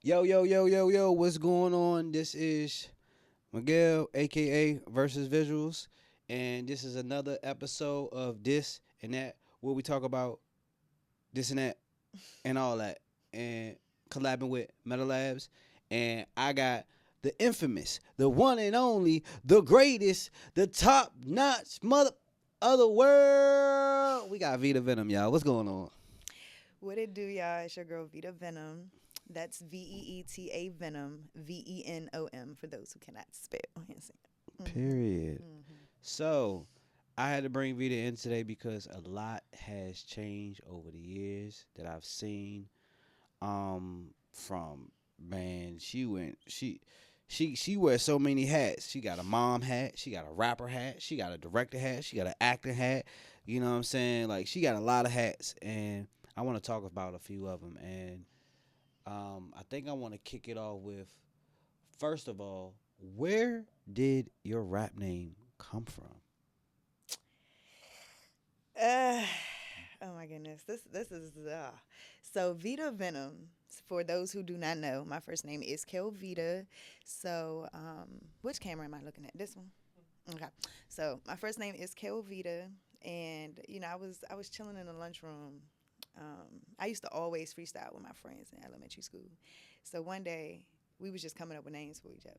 Yo, yo, yo, yo, yo, what's going on? This is Miguel, aka Versus Visuals, and this is another episode of This and That, where we talk about this and that and all that, and collabing with Metal Labs. And I got the infamous, the one and only, the greatest, the top notch mother of the world. We got Vida Venom, y'all. What's going on? What it do, y'all? It's your girl Vida Venom. That's Veeta Venom, Venom, for those who cannot spell. Period. Mm-hmm. So, I had to bring Vita in today because a lot has changed over the years that I've seen. From man, she wears so many hats. She got a mom hat, she got a rapper hat, she got a director hat, she got an actor hat. You know what I'm saying? Like she got a lot of hats, and I want to talk about a few of them. And I think I want to kick it off with first of all, where did your rap name come from? Uh, oh my goodness, this is so Vida Venom. For those who do not know, my first name is Kelvita. So, which camera am I looking at? This one. Okay. So my first name is Kelvita, and I was chilling in the lunchroom. I used to always freestyle with my friends in elementary school. So one day we was just coming up with names for each other,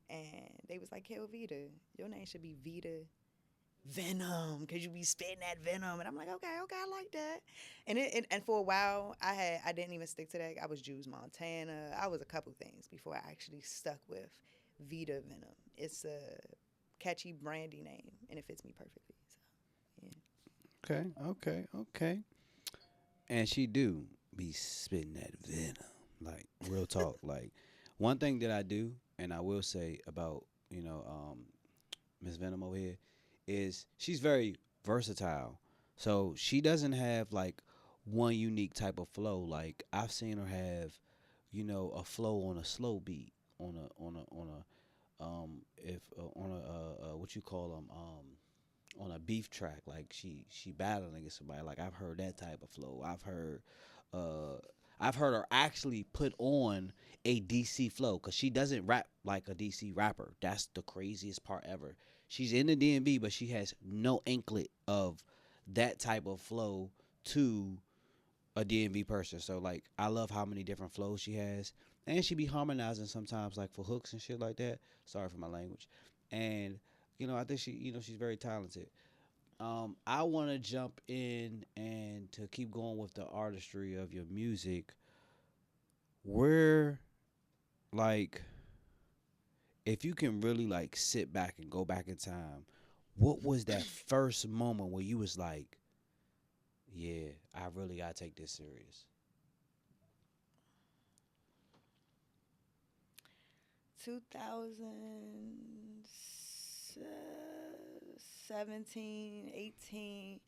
and they was like, Kelvita, your name should be Vita Venom, cause you be spitting that venom, and I'm like, okay, I like that. And for a while, I didn't even stick to that. I was Jews Montana. I was a couple things before I actually stuck with Vida Venom. It's a catchy, brandy name, and it fits me perfectly. So yeah. Okay. And she do be spitting that venom, like real talk. Like one thing that I do, and I will say about Miss Venom over here, is she's very versatile. So she doesn't have like one unique type of flow. Like I've seen her have, a flow on a slow beat, if on a what you call them on a beef track, like she battling against somebody. Like I've heard that type of flow. Uh I've heard her actually put on a DC flow because she doesn't rap like a DC rapper. That's the craziest part ever. She's in the DMV, but she has no inklet of that type of flow to a DMV person. So like I love how many different flows she has. And she be harmonizing sometimes like for hooks and shit like that. Sorry for my language. And I think she's very talented. I want to jump in and to keep going with the artistry of your music. Where, like, if you can really like sit back and go back in time, what was that first moment where you was like, yeah, I really gotta take this serious? 2017, 18,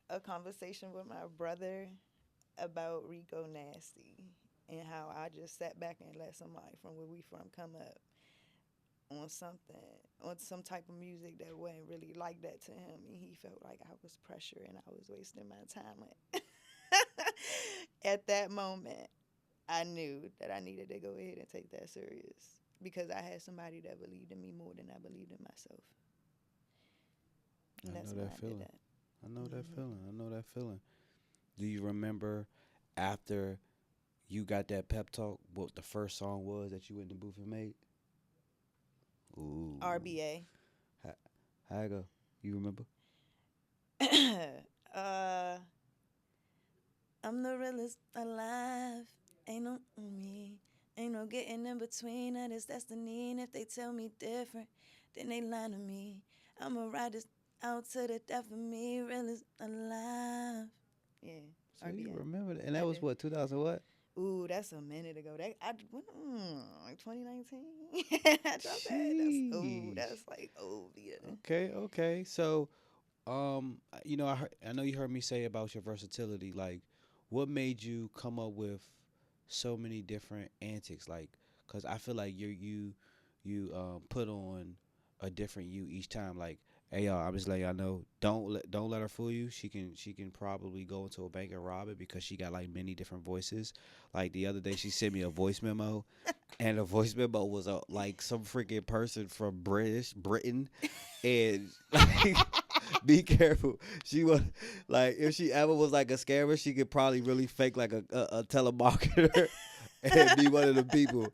a conversation with my brother about Rico Nasty and how I just sat back and let somebody from where we from come up on something, on some type of music that wasn't really like that to him, and he felt like I was pressure and I was wasting my time. At that moment, I knew that I needed to go ahead and take that serious because I had somebody that believed in me more than I believed in myself, I and that's know when that I did feeling. that. I know that Hmm. feeling. I know that feeling. Do you remember after you got that pep talk, what the first song was that you went in the booth and made? Ooh. RBA. How, how it go? You remember? uh, I'm the realest alive. Ain't no me. Ain't no getting in between. That is destiny. And if they tell me different, then they lie to me. I'ma ride this out to the death of me. Realest alive. Yeah, So you RBA. remember that? And I that was do. what, 2000 what? Ooh, that's a minute ago. Like 2019. I dropped that. Jeez. That's like old, yeah. Okay. So, I know you heard me say about your versatility. Like, what made you come up with so many different antics? Like, cause I feel like you put on a different you each time. Like Hey y'all, I'm just letting y'all know. Don't let her fool you. She can probably go into a bank and rob it because she got like many different voices. Like the other day, she sent me a voice memo, and the voice memo was like some freaking person from Britain, and like, be careful. She was like, if she ever was like a scammer, she could probably really fake like a telemarketer and be one of the people.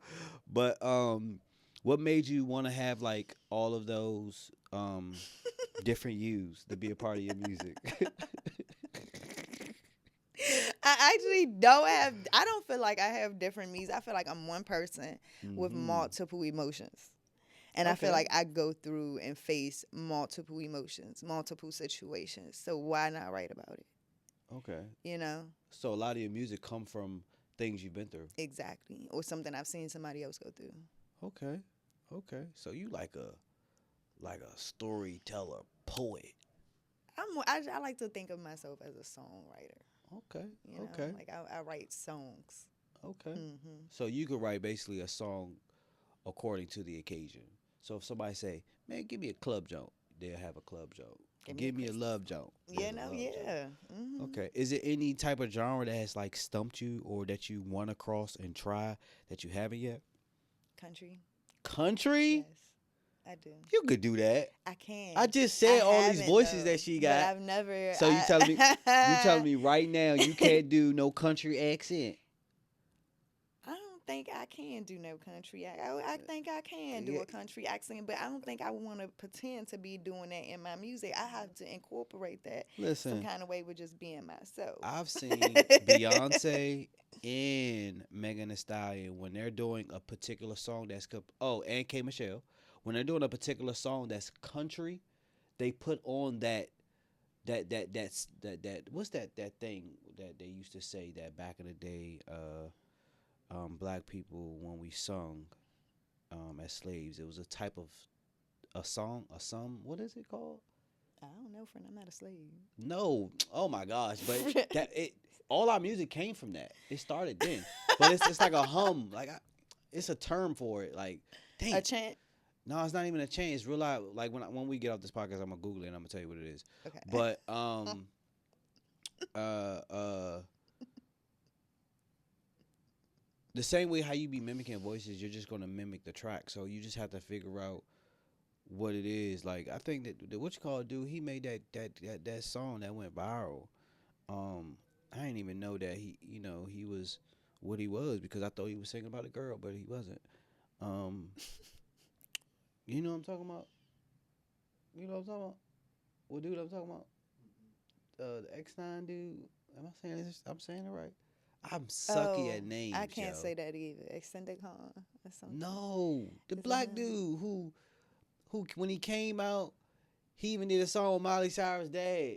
But what made you want to have like all of those different yous to be a part of your music? I actually don't have. I don't feel like I have different me's. I feel like I'm one person with Hmm. multiple emotions, and I feel Okay. like I go through and face multiple emotions, multiple situations. So why not write about it? Okay. You know, So a lot of your music come from things you've been through. exactly, or something I've seen somebody else go through. Okay. Okay. So you like a storyteller poet. I like to think of myself as a songwriter. Okay. You know, Okay. like I write songs. Okay. Hmm. So you could write basically a song according to the occasion. So if somebody say, "Man, give me a club joke," they'll have a club joke. Give me a Give me a Christmas love song. joke. Yeah, There's a no, love joke. yeah. Okay. Is it any type of genre that has like stumped you or that you want to cross and try that you haven't yet? Country. Country? Yes, I do. You could do that. I can. I just I said all these haven't voices though, that she but got. I've never. So you telling me right now you can't do no country accent? I don't think I can do no country. I think I can do Yeah. a country accent, but I don't think I want to pretend to be doing that in my music. I have to incorporate that some Listen, kind of way with just being myself. I've seen Beyonce and Megan Thee Stallion when they're doing a particular song and K Michelle when they're doing a particular song that's country, they put on that what's that thing that they used to say that back in the day, black people when we sung as slaves, it was a type of a song, what is it called? I don't know, friend. I'm not a slave. No, oh my gosh, but that it all our music came from that. It started then, but it's like a hum, it's a term for it. Like, A dang, chant. no, it's not even a change. It's real life. Like when we get off this podcast, I'm gonna Google it and I'm gonna tell you what it is. Okay. But uh uh the same way how you be mimicking voices, you're just gonna mimic the track. So you just have to figure out what it is. Like I think that the what you call it, dude, he made that song that went viral. Um, I didn't even know that he was what he was because I thought he was singing about a girl, but he wasn't. Um, you know what I'm talking about? You know what I'm talking about? What dude I'm talking about? The X9 dude. Am I saying this? I'm saying it right. I'm sucky Oh, at I names, can't yo. say that either. Extended con or something. No, the Is it black him? dude who when he came out, he even did a song with Miley Cyrus' dad.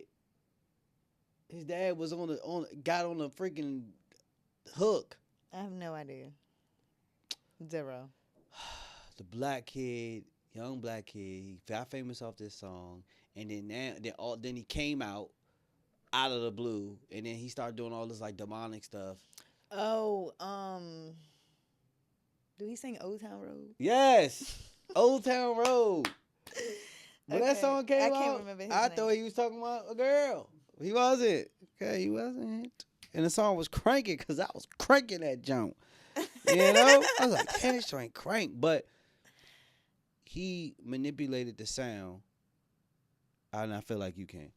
His dad was got on the freaking hook. I have no idea. Zero. The black kid, young black kid, he got famous off this song, and then he came out of the blue, and then he started doing all this like demonic stuff. Oh, do he sing Old Town Road? Yes, Old Town Road. When that Okay, song I came can't out, remember his I name. thought he was talking about a girl. He wasn't. Okay, he wasn't. And the song was cranking because I was cranking that jump. You know, I was like, damn, this joint crank. But he manipulated the sound, and I feel like you can.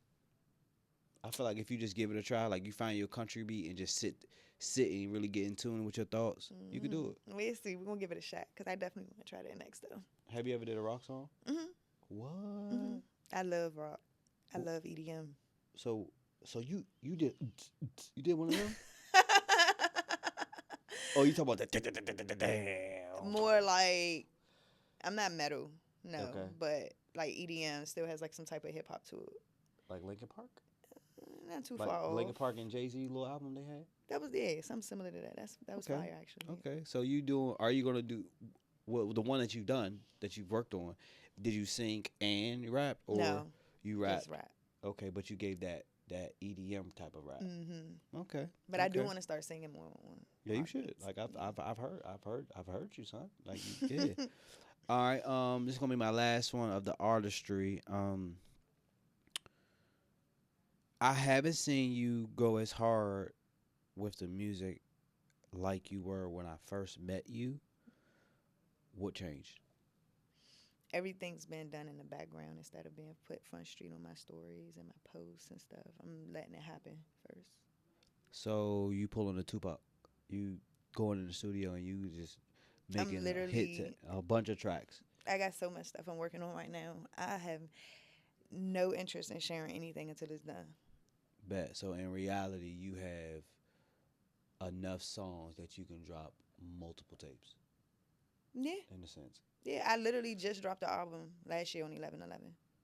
I feel like if you just give it a try, like you find your country beat and just sit and really get in tune with your thoughts, you could do it. We'll see. We're gonna give it a shot because I definitely want to try that next though. Have you ever did a rock song? Mhm. Mhm. What? I love rock. I love EDM. So so you did you did one of them? Oh, you talking about that? Damn. More like I'm not metal, no, Okay. but like EDM still has like some type of hip hop to it. Like Linkin Park? Not too Like far Linkin off. Park and Jay-Z little album they had? That was something similar to that. That was Okay. fire actually. Okay. So are you gonna do the one that you've done that you've worked on? Did you sing and rap or No, you rap? just rap. Okay, but you gave that EDM type of rap. Okay. But I do Okay. want to start singing more on Yeah, you rock should. beats. Like I've heard you, son. Like you did. All right. This is gonna be my last one of the artistry. I haven't seen you go as hard with the music like you were when I first met you. What changed? Everything's been done in the background instead of being put front street on my stories and my posts and stuff. I'm letting it happen first. So you pulling a Tupac, you going in the studio and you just I'm making hits, literally, a bunch of tracks. I got so much stuff I'm working on right now. I have no interest in sharing anything until it's done. Bet. So in reality, you have enough songs that you can drop multiple tapes. Yeah. In a sense. Yeah, I literally just dropped the album last year on 11/11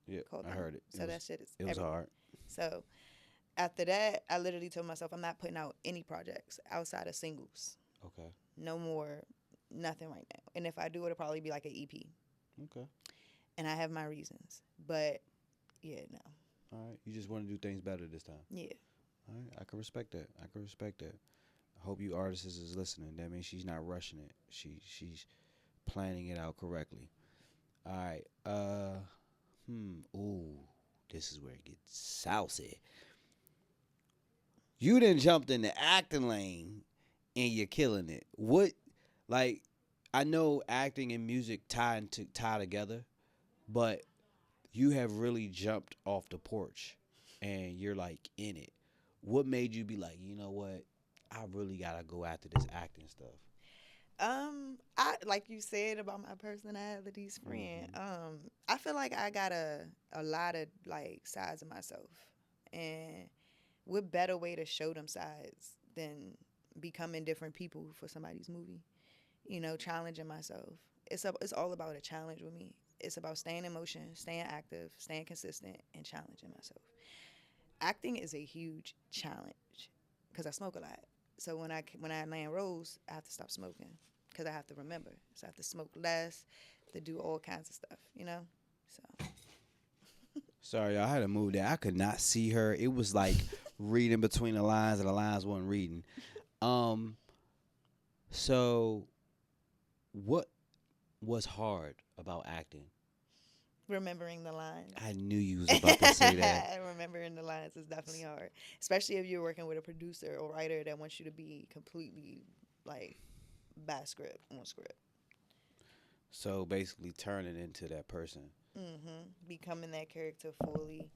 Yeah, called I Thunder. heard it. So that shit is It was everywhere. hard. So after that, I literally told myself I'm not putting out any projects outside of singles. Okay. No more, nothing right now. And if I do, it'll probably be like an EP. Okay. And I have my reasons. But yeah, no. All right. You just want to do things better this time. Yeah. All right. I can respect that. I can respect that. I hope you artists is listening. That means she's not rushing it. She's planning it out correctly. All right. Ooh, this is where it gets saucy. You done jumped in the acting lane and you're killing it. What, like, I know acting and music tie together, but you have really jumped off the porch and you're like in it. What made you be like, you know what? I really gotta go after this acting stuff. I like you said about my personalities, friend. I feel like I got a lot of like sides of myself, and what better way to show them sides than becoming different people for somebody's movie? You know, challenging myself. It's all about a challenge with me. It's about staying in motion, staying active, staying consistent, and challenging myself. Acting is a huge challenge because I smoke a lot. So when I land roles, I have to stop smoking because I have to remember. So I have to smoke less, to do all kinds of stuff, you know. So Sorry, I had to move there. I could not see her. It was like reading between the lines, and the lines wasn't reading. Um, so what was hard about acting? remembering the lines. I knew you was about to say that. Remembering the lines is definitely hard, especially if you're working with a producer or writer that wants you to be completely like by script on script. So basically, turning into that person. Becoming that character fully,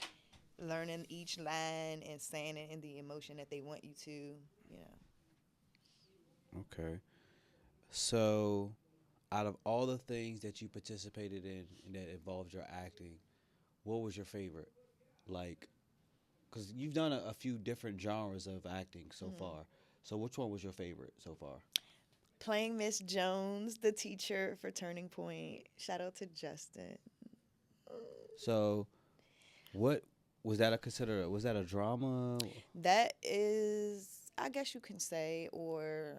learning each line and saying it in the emotion that they want you to. You know, Okay. So, out of all the things that you participated in and that involved your acting, what was your favorite? Like, because you've done a few different genres of acting so far. So, which one was your favorite so far? playing Miss Jones, the teacher for Turning Point. Shout out to Justin. So, what was that a consider? Was that a drama? That is, I guess you can say, or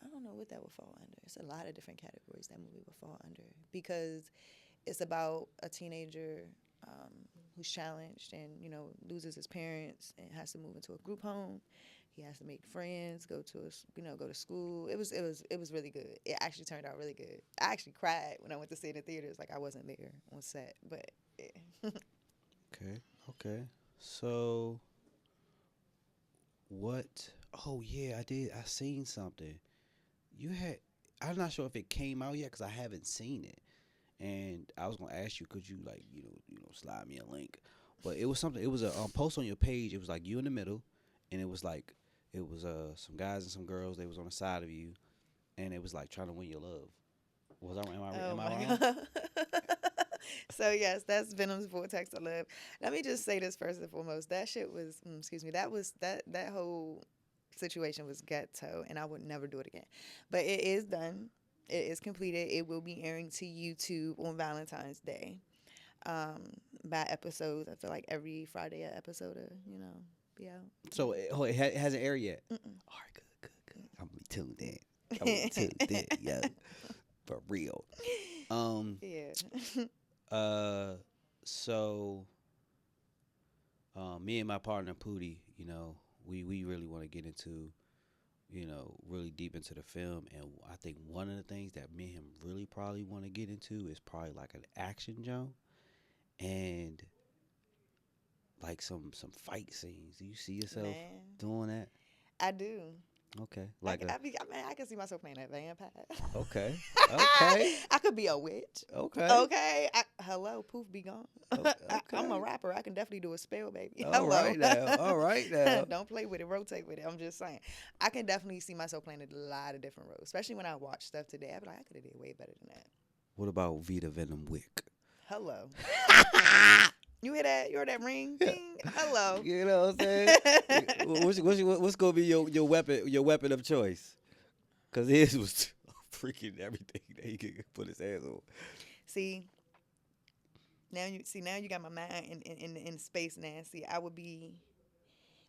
I don't know what that would fall under. It's a lot of different categories that movie would fall under because it's about a teenager who's challenged and loses his parents and has to move into a group home. He has to make friends, go to go to school. It was really good. It actually turned out really good. I actually cried when I went to see it in theaters. Like I wasn't there on set, but yeah. Okay. Okay. So, what? Oh yeah, I did. I seen something. You had. I'm not sure if it came out yet because I haven't seen it. And I was gonna ask you, could you like slide me a link? But it was something. It was a post on your page. It was like you in the middle, and it was like some guys and some girls. They was on the side of you, and it was like trying to win your love. Was I am I Oh am I my wrong? god. So yes, that's Venom's Vortex of Love. Let me just say this first and foremost. That shit was excuse me, that whole situation was ghetto and I would never do it again. But it is done. It is completed. It will be airing to YouTube on Valentine's Day. By episodes. I feel like every Friday an episode of, be out. So it hasn't aired yet. All right, good. I'm gonna be tuned in. I'm gonna be tuned in, yo, for real. Yeah. Uh, so me and my partner Pootie, we really want to get into, really deep into the film, and I think one of the things that me and him really probably want to get into is probably like an action jump, and like some fight scenes. Do you see yourself Man, doing that? I do. Okay, I, like c- I, be, I, mean, I can see myself playing a vampire. okay, okay, I could be a witch. okay, Okay. Hello, poof, be gone. I'm a okay. rapper. I can definitely do a spell, baby. All Hello. right now, all right now. Don't play with it. Rotate with it. I'm just saying. I can definitely see myself playing a lot of different roles, especially when I watch stuff today. I'd be like, I could have did way better than that. What about Vida Venom Wick? Hello. You hear that? You heard that ring? Ding. Hello. You know what I'm saying? What's gonna be your weapon of choice? Cause his was freaking everything that he could put his hands on. See, now you got my mind in space now. See, I would be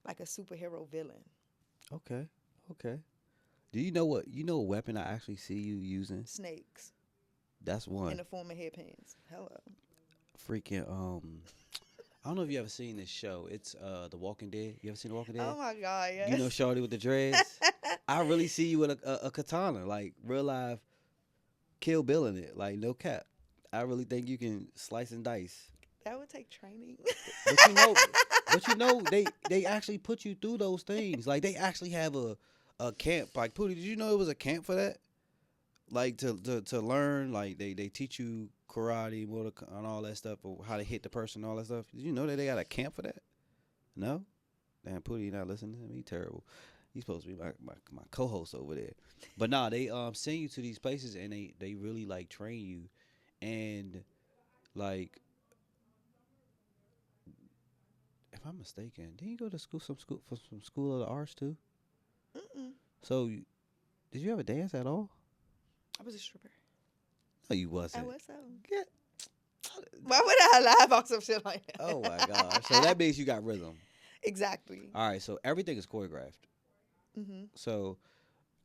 like a superhero villain. Okay, okay. Do you know what weapon I actually see you using? Snakes That's in one. the form of headpans. Hello. Freaking I don't know if you ever seen this show. It's The Walking Dead. You ever seen The Walking Dead? Oh my God, yes. You know Shorty with the dreads? I really see you with a katana, like real life Kill Bill in it, like no cap. I really think you can slice and dice. That would take training. But you know, they actually put you through those things. Like they actually have a camp. Like Pootie, did you know it was a camp for that? Like to learn, like they teach you karate, and all that stuff, or how to hit the person, and all that stuff. Did you know that they got a camp for that? No, damn Pootie, you not listening to me. Terrible. He's supposed to be my co-host over there. But nah, they send you to these places and they really like train you, and like if I'm mistaken, did you go to school of the arts too? Mm-mm. So did you ever dance at all? I was a stripper. No, you I wasn't. was so. Get Why would I lie about some shit like that? Oh my gosh. So that means you got rhythm. Exactly. All right. So everything is choreographed. Mm-hmm. So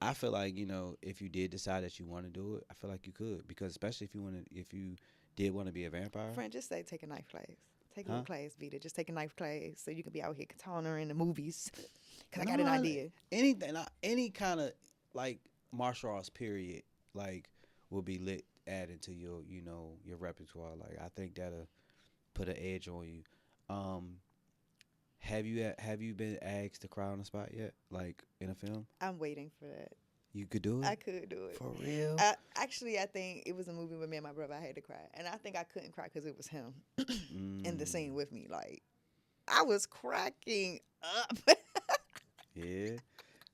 I feel like if you did decide that you want to do it, I feel like you could because especially if you did want to be a vampire. Friend, just say take a knife class. Take a Huh? little class, Vita. Just take a knife class so you can be out here katana in the movies. Cause I No, got an idea. any kind of like martial arts period like will be lit added to your repertoire. Like I think that'll put an edge on you. Um, have you been asked to cry on the spot yet? Like in a film, I'm waiting for that. you could do I it could do it. for real. Actually, I think it was a movie with me and my brother. I had to cry, and I think I couldn't cry because it was him in the scene with me. Like I was cracking up. Yeah,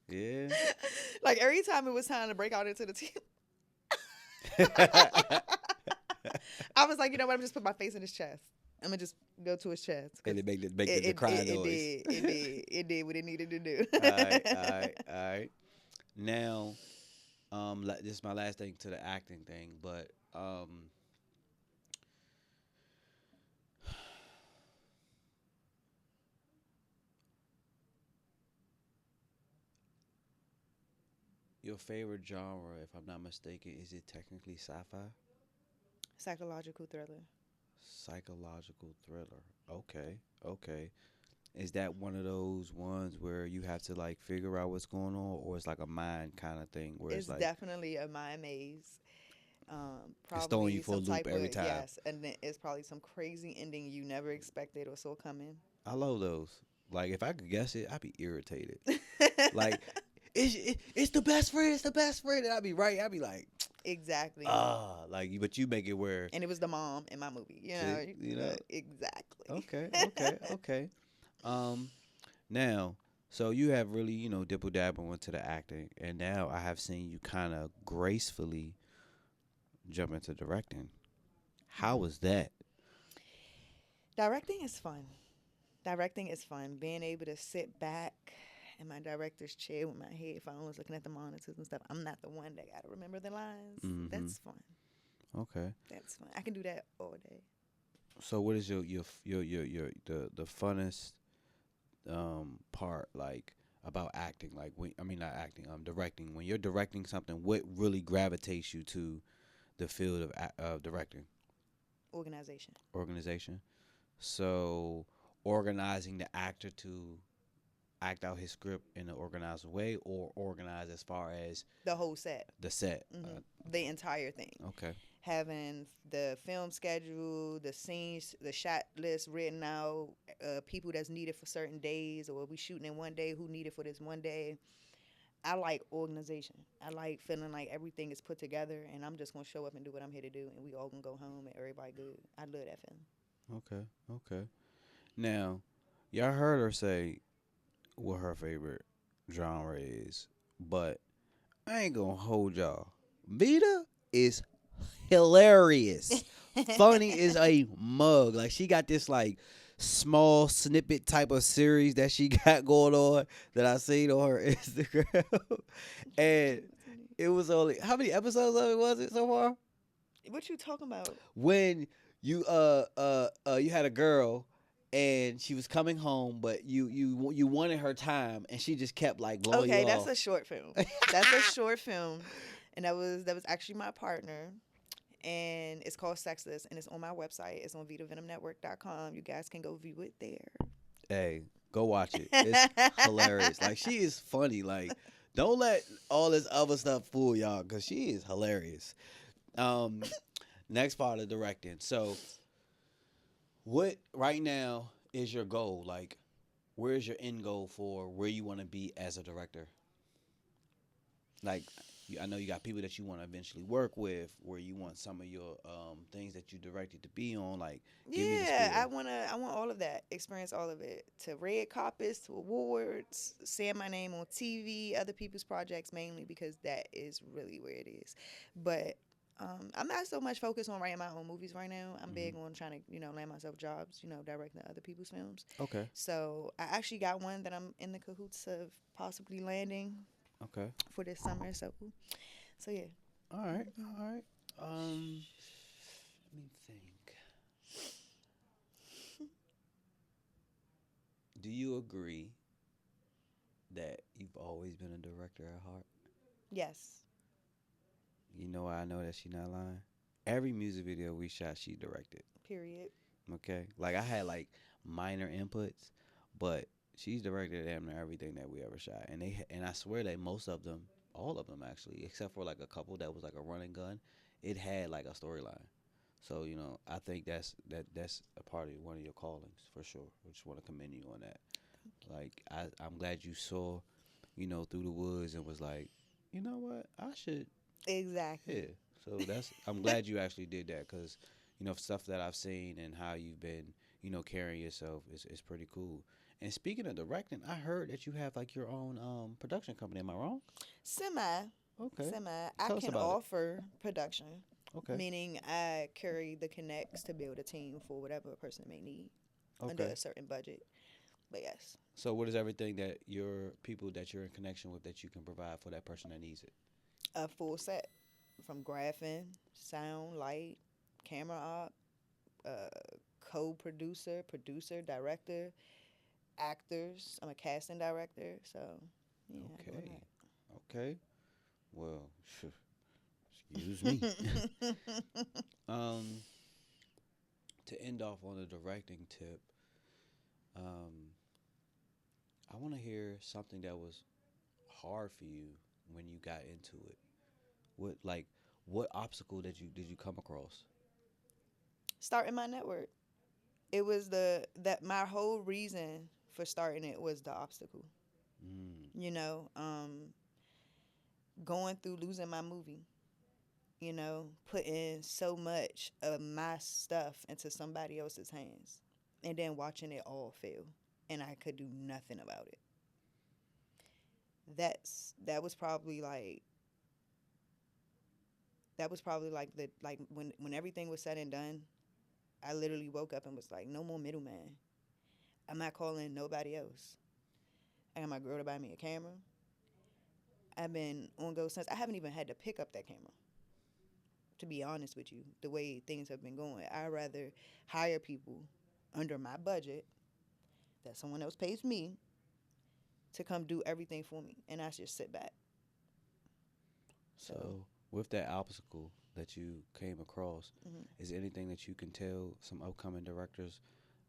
yeah. Like every time it was time to break out into the team, I was like, you know what? I'm just put my face in his chest. I'm gonna just go to his chest. And it make the crying noise. It did what it needed to do. All right, all right, all right. Now, this is my last thing to the acting thing, but your favorite genre, if I'm not mistaken, is it technically sci-fi? Psychological thriller. Psychological thriller. Okay, okay. Is that one of those ones where you have to like figure out what's going on, or it's like a mind kind of thing where It's it's like definitely a mind maze. it's Probably throwing you for a some loop type every of time? yes, and then it's probably some crazy ending you never expected or saw coming. I love those. Like if I could guess it, I'd be irritated. Like it's the best friend. It's the best friend, and I'd be right. I'd be like, Exactly. like, but you make it where And it was the mom in my movie. Exactly. Okay, okay, okay. Um, now, so you have really, dibble dabble into the acting, and now I have seen you kind of gracefully jump into directing. How was that? Directing is fun. Directing is fun. Being able to sit back in my director's chair with my headphones, looking at the monitors and stuff. I'm not the one that got to remember the lines. Mhm. That's fun. Okay. That's fun. I can do that all day. So, what is the funnest part like about acting? Like when I mean not acting, directing. When you're directing something, what really gravitates you to the field of directing? Organization. Organization. So, organizing the actor to act out his script in an organized way, or organize as far as The whole set. the set. The entire thing. Okay. having the film schedule, the scenes, the shot list written out, people that's needed for certain days, or we shooting in one day, who needed for this one day. I like organization. I like feeling like everything is put together, and I'm just gonna show up and do what I'm here to do, and we all gonna go home and everybody good. I love that feeling. Okay. Okay. Now, y'all heard her say what her favorite genre is, but I ain't gonna hold y'all. Vita is hilarious. Funny is a mug. Like she got this like small snippet type of series that she got going on that I seen on her Instagram. And it was only how many episodes of it was it so far? What you talking about? When you you had a girl and she was coming home but you wanted her time and she just kept like blowing you Okay, that's off. a short film. That's a short film, and that was actually my partner, and it's called Sexless, and it's on my website. It's on VitaVenomNetwork.com. You guys can go view it there. Hey, go watch it. It's hilarious. Like she is funny. Like don't let all this other stuff fool y'all because she is hilarious. Um, next part of directing. So, what right now is your goal? Like, where's your end goal for where you want to be as a director? Like, I know you got people that you want to eventually work with, where you want some of your things that you directed to be on. Like, give me the Yeah, spiel. I want all of that. Experience all of it. To red carpets, to awards, saying my name on TV, other people's projects mainly because that is really where it is. But I'm not so much focused on writing my own movies right now. I'm Hmm. big on trying to, land myself jobs, directing other people's films. Okay. So I actually got one that I'm in the cahoots of possibly landing Okay. for this summer. So yeah. All right. Mhm. All right. Let me think. Do you agree that you've always been a director at heart? Yes. You know why I know that she not lying? Every music video we shot, she directed. Period. Okay, like I had like minor inputs, but she's directed damn near everything that we ever shot, and and I swear that most of them, all of them actually, except for like a couple that was like a running gun, it had like a storyline. So I think that's a part of one of your callings for sure. I just want to commend you on that. Like I'm glad you saw, through the woods and was like, you know what, I should. Exactly. Yeah. So I'm glad you actually did that because, stuff that I've seen and how you've been, carrying yourself is pretty cool. And speaking of directing, I heard that you have like your own production company. Am I wrong? Semi. Okay. Semi. I Tell us can about it. offer production, Okay. meaning I carry the connects to build a team for whatever a person may need under Okay. a certain budget. But yes, So what is everything that your people that you're in connection with that you can provide for that person that needs it? a full set from graphing, sound, light, camera op, uh, co-producer, producer, director, actors. I'm a casting director, so yeah, I do Okay. Okay. Well, excuse me. that. um, to end off on a directing tip, um, I want to hear something that was hard for you when you got into it. What obstacle did you come across? Starting my network. It was that my whole reason for starting it was the obstacle. Mm, You know, going through losing my movie. Putting so much of my stuff into somebody else's hands, and then watching it all fail, and I could do nothing about it. That was probably like when everything was said and done. I literally woke up and was like, no more middleman. I'm not calling nobody else. I got my girl to buy me a camera. I've been on go since I haven't even had to pick up that camera. To be honest with you, the way things have been going, I'd rather hire people under my budget that someone else pays me to come do everything for me, and I just sit back. So, so, with that obstacle that you came across, mhm. is there anything that you can tell some upcoming directors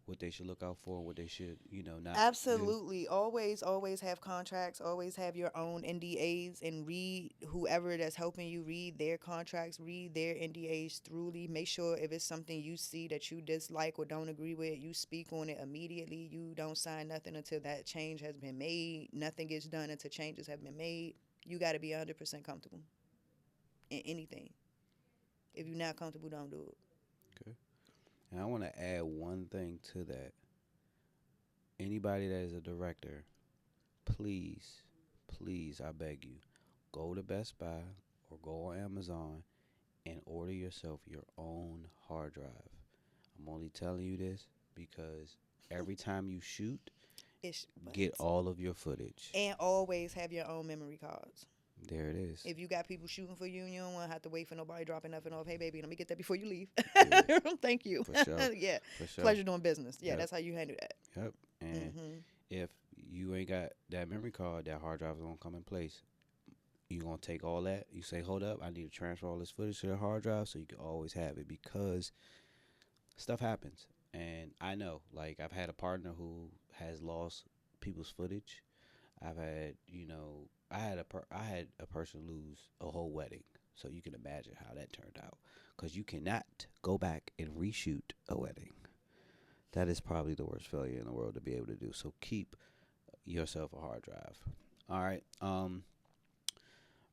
what they should look out for, what they should, not do. Absolutely. Always have contracts. Always have your own NDAs and read whoever that's helping you read their contracts, read their NDAs thoroughly. Make sure if it's something you see that you dislike or don't agree with, you speak on it immediately. You don't sign nothing until that change has been made. Nothing gets done until changes have been made. You got to be 100% comfortable in anything. If you're not comfortable, don't do it. Okay. And I want to add one thing to that. Anybody that is a director, please, please, I beg you, go to Best Buy or go on Amazon and order yourself your own hard drive. I'm only telling you this because every time you shoot, It's get all of your footage. and always have your own memory cards. There it is. If you got people shooting for you, and you don't want to have to wait for nobody dropping nothing off. Hey, baby, let me get that before you leave. Yeah. Thank you. For sure. Yeah. For sure. Pleasure doing business. Yeah, Yep. that's how you handle that. Yep. And if you ain't got that memory card, that hard drive is gonna come in place. You gonna take all that. You say, hold up, I need to transfer all this footage to the hard drive so you can always have it because stuff happens. And I know, like I've had a partner who has lost people's footage. I've had, I had a person lose a whole wedding. So you can imagine how that turned out. Because you cannot go back and reshoot a wedding. That is probably the worst failure in the world to be able to do. So keep yourself a hard drive. All right.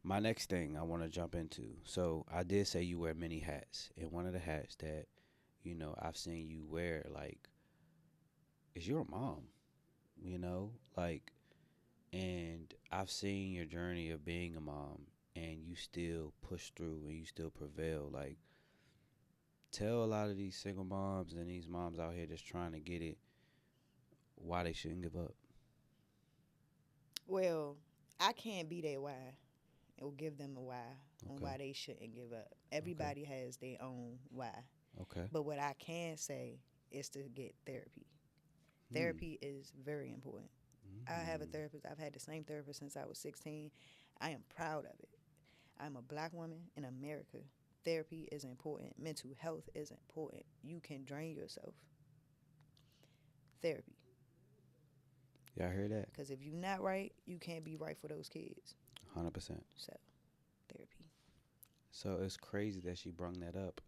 My next thing I want to jump into. So I did say you wear many hats. And one of the hats that, I've seen you wear, like, is you're a mom. Like, and I've seen your journey of being a mom, and you still push through and you still prevail. Like, tell a lot of these single moms and these moms out here just trying to get it why they shouldn't give up. Well, I can't be their why or give them a why on Okay. why they shouldn't give up. Everybody has their own why. Okay. But what I can say is to get therapy. Therapy is very important. I have a therapist. I've had the same therapist since I was 16. I am proud of it. I'm a black woman in America. Therapy is important. Mental health is important. You can drain yourself. Therapy. Y'all hear that? Because if you're not right, you can't be right for those kids. 100%. So, therapy. So it's crazy that she brung that up.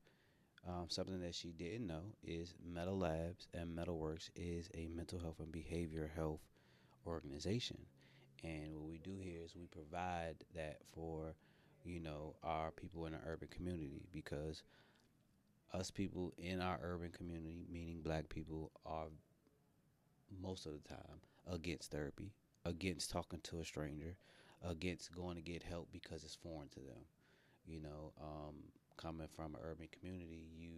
Something that she didn't know is Metal Labs and Metalworks is a mental health and behavior health organization. And what we do here is we provide that for, our people in the urban community because us people in our urban community, meaning black people, are most of the time against therapy, against talking to a stranger, against going to get help because it's foreign to them. Coming from an urban community, you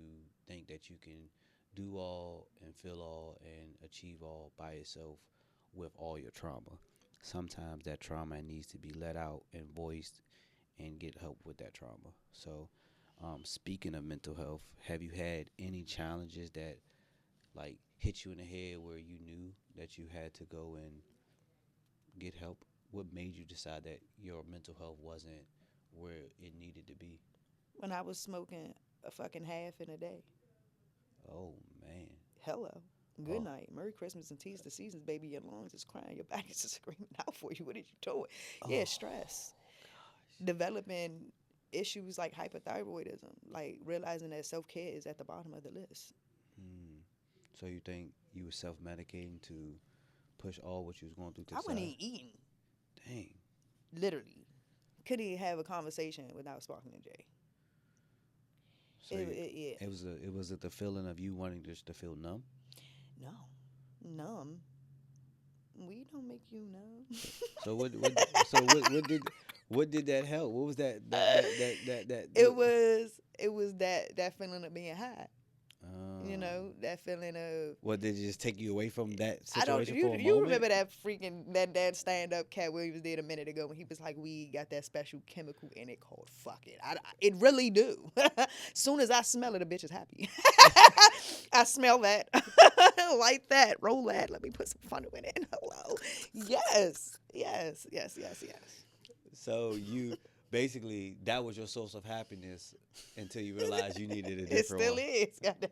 think that you can do all and feel all and achieve all by yourself with all your trauma. Sometimes that trauma needs to be let out and voiced and get help with that trauma. So, speaking of mental health, have you had any challenges that like hit you in the head where you knew that you had to go and get help? What made you decide that your mental health wasn't where it needed to be? When I was smoking a fucking half in a day. Oh man. Hello. Good Oh. night. Merry Christmas and tease the seasons, baby. Your lungs is crying. Your back is just screaming out for you. What did you do? Yeah, Oh, stress. Developing issues like hypothyroidism. Like realizing that self-care is at the bottom of the list. Hmm. So you think you were self-medicating to push all what you was going through to I the wasn't side? even eating. Dang. Literally. Couldn't even have a conversation without sparking a J. So Yeah. it was the feeling of you wanting just to feel numb. No. Numb. Weed don't make you numb. So what did that help? What was that It was that feeling of being high. That feeling of What did it just take you away from that I don't. situation for a You moment? remember that freaking that stand up Cat Williams did a minute ago when he was like, "We got that special chemical in it called fuck it." It really do. Soon as I smell it, a bitch is happy. I smell that, light that, roll that. Let me put some fun in it. Hello. Yes. So you basically that was your source of happiness until you realized you needed a It different still one. is. Goddamn.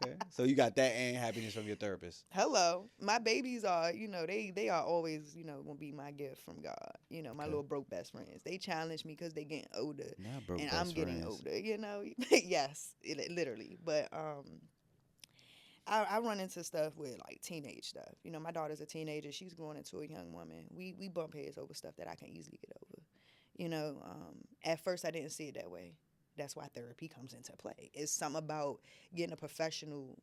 Okay. So you got that and happiness from your therapist. Hello, my babies are, they are always, gonna be my gift from God. My Okay. little broke best friends. They challenge me because they getting older, Not broke and I'm best getting friends. older. Yes, literally. But I run into stuff with like teenage stuff. My daughter's a teenager. She's growing into a young woman. We bump heads over stuff that I can easily get over. At first I didn't see it that way. That's why therapy comes into play. It's something about getting a professional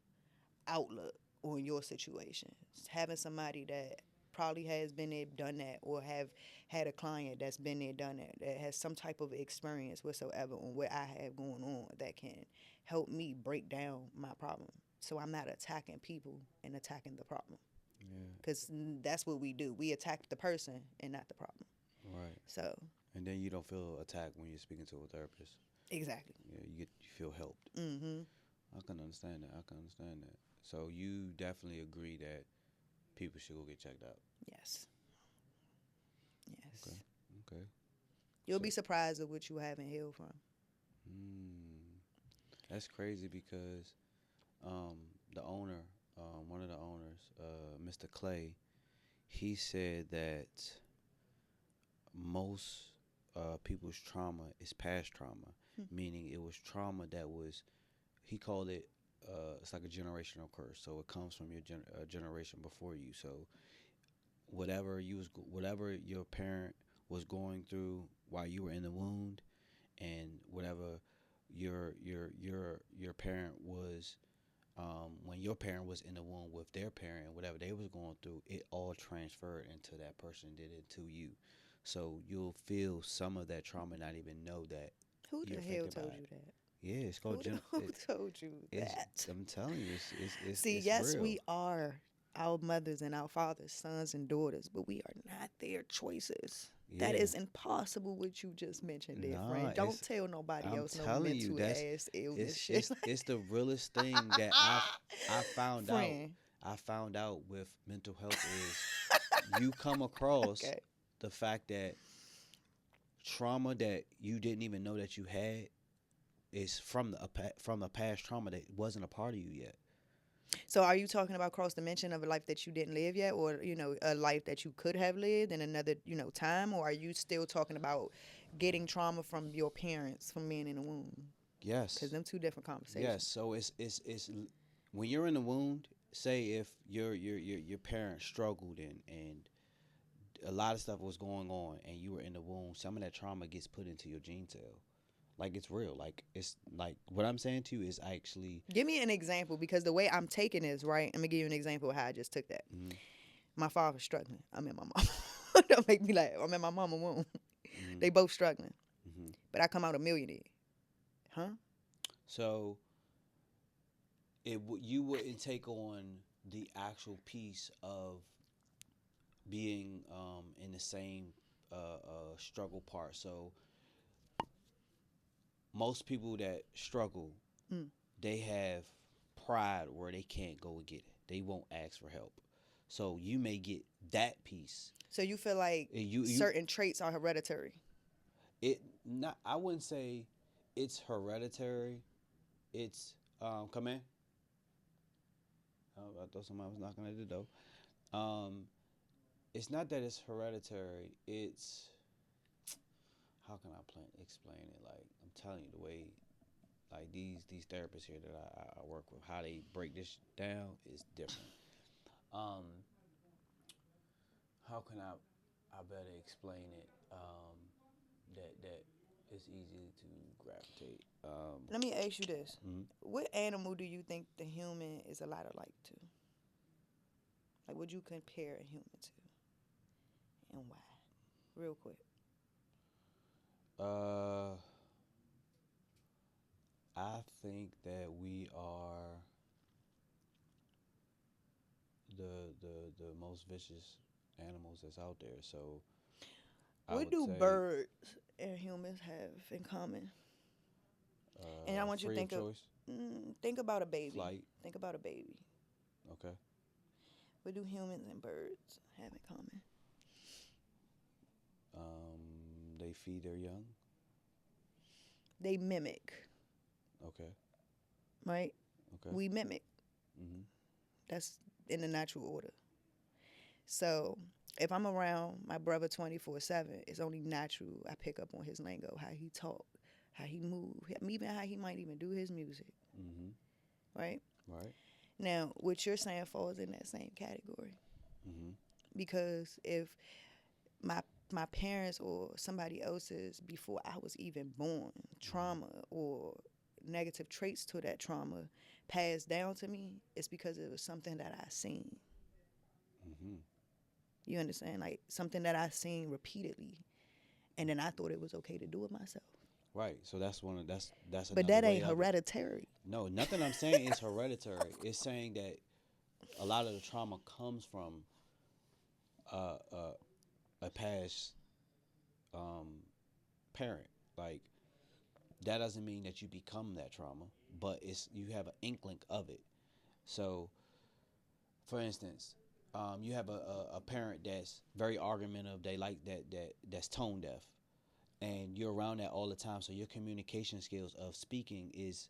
outlook on your situation. Having somebody that probably has been there, done that, or have had a client that's been there, done that, that has some type of experience whatsoever on what I have going on that can help me break down my problem. So I'm not attacking people and attacking the problem. Yeah. Because that's what we do. We attack the person and not the problem. Right. So, And then you don't feel attacked when you're speaking to a therapist. exactly. Yeah, you feel helped. Mm-hmm. I can understand that. I can understand that. So you definitely agree that people should go get checked out. Yes. Yes. Okay. Okay. You'll So, be surprised at what you haven't healed from. that's crazy because um, the owner, one of the owners, Mr. Clay, he said that most people's trauma is past trauma, meaning it was trauma that was, he called it, it's like a generational curse. So it comes from your generation before you. So whatever your parent was going through while you were in the wound, and whatever your parent was, when your parent was in the womb with their parent, and whatever they was going through, it all transferred into that person, did it to you. So you'll feel some of that trauma, not even know that Who you're the hell affected by told it. you that? Yeah, it's called Who told you it's, that? I'm telling you, See, it's yes, real. we are our mothers and our fathers, sons and daughters, but we are not their choices. That Yeah. is impossible what you just mentioned there, Nah, friend. Don't tell nobody I'm else no telling you, mental ass illness shit. it's the realest thing that I found out. Friend. I found out with mental health is you come across Okay. the fact that trauma that you didn't even know that you had is from from a past trauma that wasn't a part of you yet. So are you talking about cross dimension of a life that you didn't live yet, or a life that you could have lived in another time, or are you still talking about getting trauma from your parents from being in the womb? Because Yes. them two different Yes. conversations. So it's when you're in the wound. Say if your parents struggled and a lot of stuff was going on and you were in the womb, some of that trauma gets put into your gene cell. Like it's real. Like it's like what I'm saying to you is actually. Give me an example, because the way I'm taking this, right? I'm gonna give you an example of how I just took that. Mm-hmm, My father's struggling. I'm in my mom. Don't make me laugh. I'm in my mama womb. mm-hmm, They both struggling, mm-hmm. but I come out a millionaire. Huh? So you wouldn't take on the actual piece of being in the same struggle part. So most people that struggle, Mm. they have pride where they can't go and get it. They won't ask for help. So you may get that piece. So you feel like You certain traits are hereditary? it not. I wouldn't say it's hereditary. It's come in. I thought somebody was knocking at the door. Um, it's not that it's hereditary. It's how can I explain it? Like I'm telling you, the way like these therapists here that I work with, how they break this down is different. Um, how can I better explain it? That it's easy to gravitate. Let me ask you this: Mhm. what animal do you think the human is a lot alike to? Like, would you compare a human to, and why? Real quick. uh, I think that we are the most vicious animals that's out there. So I What would do say birds and humans have in common? And I want you to free of choice, think about a baby. flight. Think about a baby. Okay. What do humans and birds have in common? they feed their young. They mimic, Okay. right? Okay. We mimic. Mhm. That's in the natural order. So if I'm around my brother 24/7, it's only natural I pick up on his lingo, how he talk, how he move, even how he might even do his music, Mhm. right? Right. Now, what you're saying falls in that same category Mhm. because if my my parents or somebody else's before I was even born trauma or negative traits to that trauma passed down to me, it's because it was something that I seen. Mhm. You understand? Like something that I seen repeatedly, and then I thought it was okay to do it myself. Right. So that's one of that's But another that way ain't of it. hereditary. No, nothing I'm saying is hereditary. It's saying that a lot of the trauma comes from uh, uh, a past um, parent. Like that doesn't mean that you become that trauma, but it's you have an inkling of it. So, for instance, you have a parent that's very argumentative. They like that's tone deaf, and you're around that all the time. So your communication skills of speaking is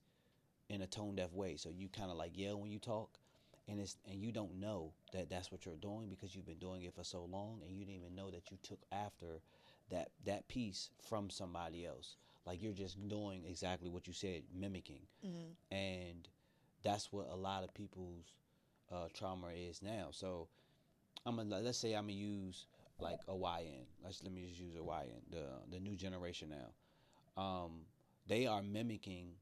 in a tone deaf way. So you kind of like yell when you talk, and you don't know that that's what you're doing because you've been doing it for so long, and you didn't even know that you took after that piece from somebody else. Like you're just doing exactly what you said, mimicking, Mm-hmm. and that's what a lot of people's trauma is now. So let's say I'm gonna use like a YN. Let me just use a YN, the new generation now. They are mimicking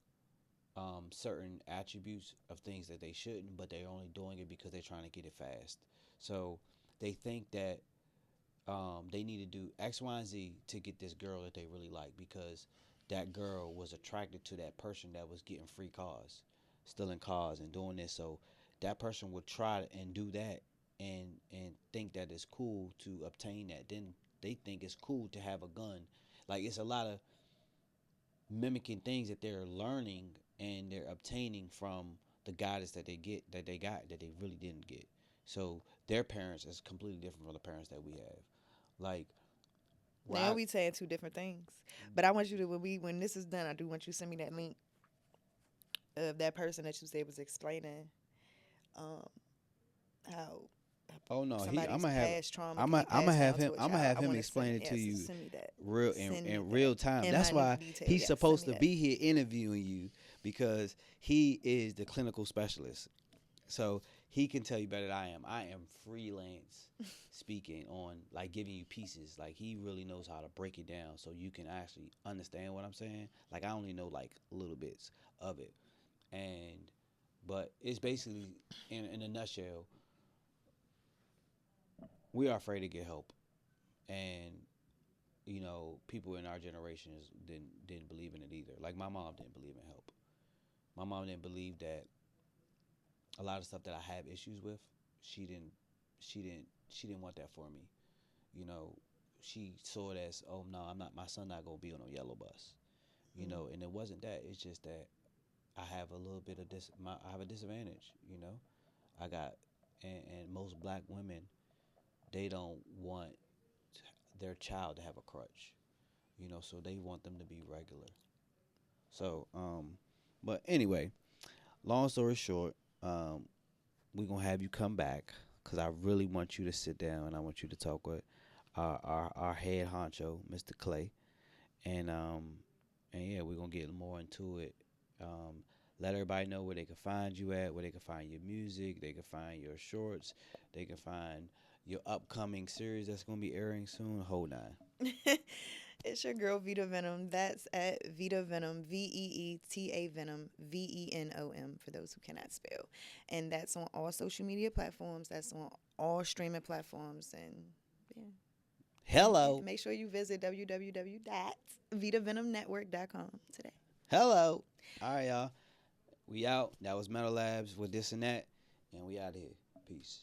certain attributes of things that they shouldn't, but they're only doing it because they're trying to get it fast. So they think that they need to do X, Y, and Z to get this girl that they really like because that girl was attracted to that person that was getting free cars, stealing cars, and doing this. So that person would try and do that and think that it's cool to obtain that. Then they think it's cool to have a gun. Like it's a lot of mimicking things that they're learning and they're obtaining from the guidance that they got that they really didn't get. So their parents is completely different from the parents that we have. Like Now why we saying two different things. But I want you to when this is done, I do want you to send me that link of that person that you said was explaining um, how oh no, somebody's past trauma can be I'm gonna passed have down him to a I'm gonna child. have I him want to send explain it. it to Yes, you send me that. real Send me in that real time. in That's why minute detail. he's Yes, send supposed me to that. be here interviewing you because he is the clinical specialist. So he can tell you better than I am. I am freelance speaking on like giving you pieces. Like he really knows how to break it down so you can actually understand what I'm saying. Like I only know like little bits of it. And but it's basically in a nutshell, we are afraid to get help. And you know, people in our generations didn't believe in it either. Like my mom didn't believe in help. My mom didn't believe that a lot of stuff that I have issues with, she didn't she didn't want that for me. You know, she saw it as, oh no, I'm not my son not gonna be on a yellow bus. You Mm. know, and it wasn't that. It's just that I have a little bit of I have a disadvantage. You know, I got and most black women they don't want their child to have a crutch. You know, so they want them to be regular. So but anyway, long story short, we're gonna have you come back because I really want you to sit down and I want you to talk with our head honcho, Mr. Clay, and yeah, we're gonna get more into it. Um, let everybody know where they can find you at, where they can find your music, they can find your shorts, they can find your upcoming series that's gonna be airing soon. Hold on. It's your girl Vita Venom. That's at Vita Venom, Veeta Venom, Venom, for those who cannot spell. And that's on all social media platforms. That's on all streaming platforms. And yeah, Hello, make sure you visit www.vitavenomnetwork.com today. hello. All right, y'all. We out. That was Metal Labs with this and that, and we out of here. Peace.